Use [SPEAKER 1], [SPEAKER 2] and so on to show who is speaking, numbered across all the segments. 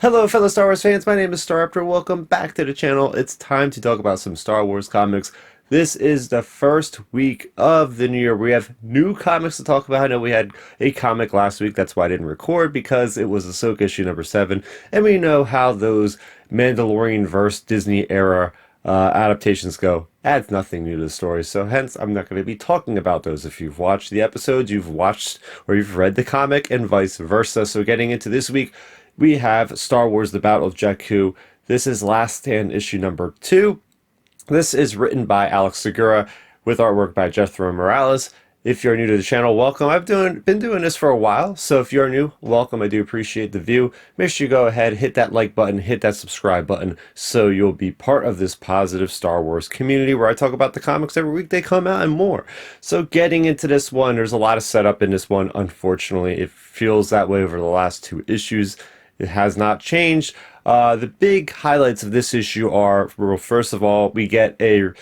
[SPEAKER 1] Hello, fellow Star Wars fans. My name is Starrapter. Welcome back to the channel. It's time to talk about some Star Wars comics. This is the first week of the new year. We have new comics to talk about. I know we had a comic last week. That's why I didn't record because it was Ahsoka issue number 7. And we know how those Mandalorian verse Disney era adaptations go. Adds nothing new to the story. So hence, I'm not going to be talking about those. If you've watched the episodes, you've watched or you've read the comic and vice versa. So getting into this week, we have Star Wars The Battle of Jakku. This is Last Stand issue number 2. This is written by Alex Segura with artwork by Jethro Morales. If you're new to the channel, welcome. Been doing this for a while, so if you're new, welcome. I do appreciate the view. Make sure you go ahead, hit that like button, hit that subscribe button, so you'll be part of this positive Star Wars community where I talk about the comics every week they come out and more. So getting into this one, there's a lot of setup in this one. Unfortunately, it feels that way over the last 2 issues. It has not changed. The big highlights of this issue are, well, first of all, we get a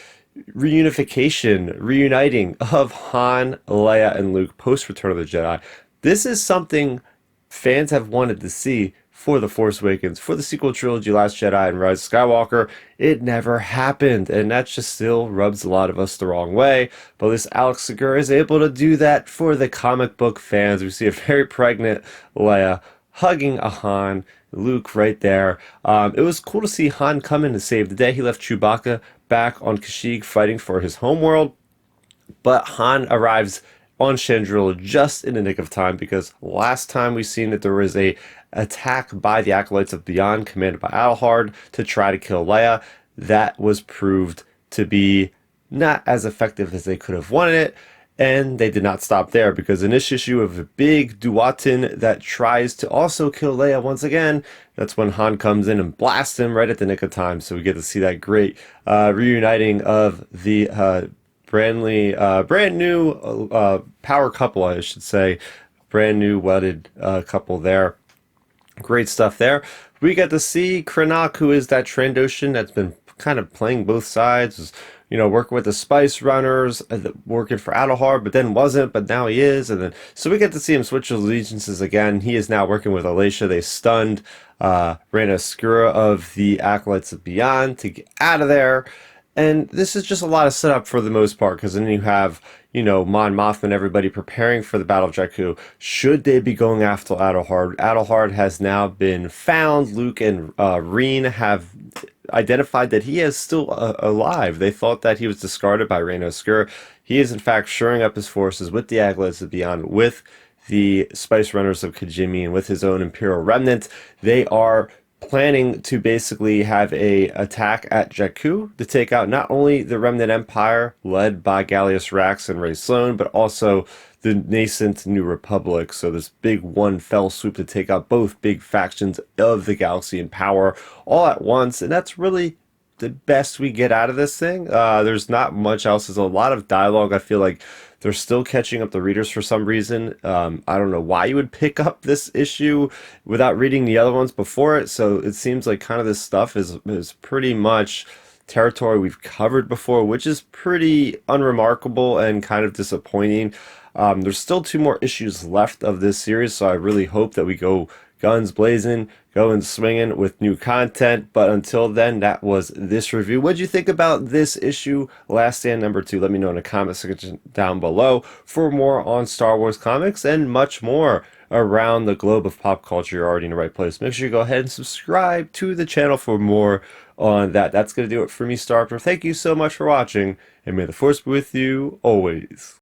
[SPEAKER 1] reuniting of Han, Leia, and Luke post Return of the Jedi. This is something fans have wanted to see for The Force Awakens, for the sequel trilogy, Last Jedi and Rise of Skywalker. It never happened, and that just still rubs a lot of us the wrong way. But this Alex Segura is able to do that for the comic book fans. We see a very pregnant Leia hugging a Han, Luke right there. It was cool to see Han come in to save the day. He left Chewbacca back on Kashyyyk fighting for his homeworld, but Han arrives on Chandrila just in the nick of time because last time we seen that there was a attack by the Acolytes of Beyond commanded by Adelhard to try to kill Leia. That was proved to be not as effective as they could have wanted it. And they did not stop there because in this issue of a big Duatin that tries to also kill Leia once again, that's when Han comes in and blasts him right at the nick of time. So we get to see that great reuniting of the brand new power couple, I should say. Brand new wedded couple there. Great stuff there. We get to see Krenak, who is that Trandoshan that's been kind of playing both sides, working with the Spice Runners, working for Adelhard, but then wasn't, but now he is. And then, so we get to see him switch allegiances again. He is now working with Alicia. They stunned Reyna Skura of the Acolytes of Beyond to get out of there. And this is just a lot of setup for the most part, because then you have, Mon Mothma and everybody preparing for the Battle of Jakku. Should they be going after Adelhard? Adelhard has now been found. Luke and Reen have identified that he is still alive. They thought that he was discarded by Reyna Skura. He is in fact shoring up his forces with the Acolytes of Beyond, with the Spice Runners of Kijimi, and with his own Imperial Remnant. They are planning to basically have a attack at Jakku to take out not only the Remnant Empire led by Gallius Rax and Ray Sloane, but also the nascent New Republic. So this big one fell swoop to take out both big factions of the galaxy in power all at once. And that's really the best we get out of this thing. There's not much else. There's a lot of dialogue. I feel like they're still catching up the readers for some reason. I don't know why you would pick up this issue without reading the other ones before it. So it seems like kind of this stuff is pretty much territory we've covered before, which is pretty unremarkable and kind of disappointing. There's still 2 more issues left of this series, so I really hope that we go guns blazing, going swinging with new content. But until then, that was this review. What'd you think about this issue, Last Stand number 2? Let me know in the comment section down below for more on Star Wars comics and much more around the globe of pop culture. You're already in the right place. Make sure you go ahead and subscribe to the channel for more on that. That's going to do it for me, Starrapter. Thank you so much for watching, and may the Force be with you always.